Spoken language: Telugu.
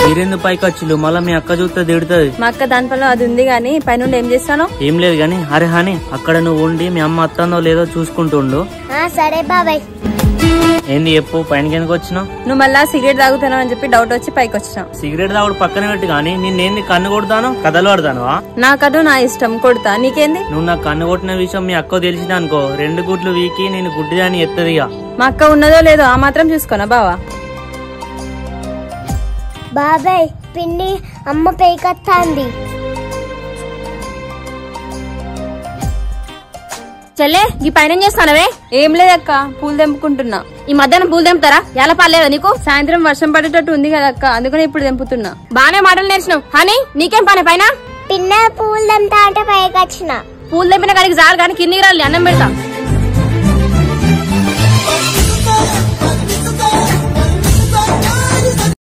మీరెందుకు పైకి వచ్చిల్లు? మళ్ళీ మీ అక్క చూస్తే తిడుతుంది. మా అక్క దాని పనిలో అది ఉంది గానీ పైన ఏం చేస్తాను? ఏం లేదు గాని. అరే హాని, అక్కడ నువ్వు ఉండి మీ అమ్మ అత్తందో లేదో చూసుకుంటుండు. సరే బాబాయ్. ఏంది చెప్పు, పైనకి ఎందుకు వచ్చినావు? నువ్వు మళ్ళా సిగరెట్ తాగుతున్నావు అని చెప్పి డౌట్ వచ్చి పైకి వచ్చినావు. సిగరెట్ తాగుడు పక్కన పెట్టి గానీ నిన్నేంది కన్ను కొడతాను కథలు పడతానువా? నా కన్ను నా ఇష్టం, కొడతా, నీకేంది? నువ్వు నా కన్ను కొట్టిన విషయం మీ అక్క తెలిసింది అనుకో, 2 గుడ్లు వీకి నేను గుడ్డిదాన్ని ఎత్తదిగా. మా అక్క ఉన్నదో లేదో ఆ మాత్రం చూసుకోనా బావా? బాబాయ్ పిన్ని అమ్మ పైకొత్తాంది. చెల్లే ఈ పైన చేస్తానవే? ఏం లేదక్క, పూలు తెంపుకుంటున్నా. ఈ మధ్యాహ్నం పూలు తెంపుతారా? ఎలా పర్లేదా నీకు? సాయంత్రం వర్షం పడేటట్టు ఉంది కదా అక్క, అందుకని ఇప్పుడు తెంపుతున్నా. బానే మాటలు నేర్చినావు. హనీ నీకేం పని పైన? పిన్న పూలు తెంపుతా అంటే పైకొచ్చిన. పూలు తెంపిన కాడికి జాలు కానీ కిందికి రాలి అన్నం పెడతా.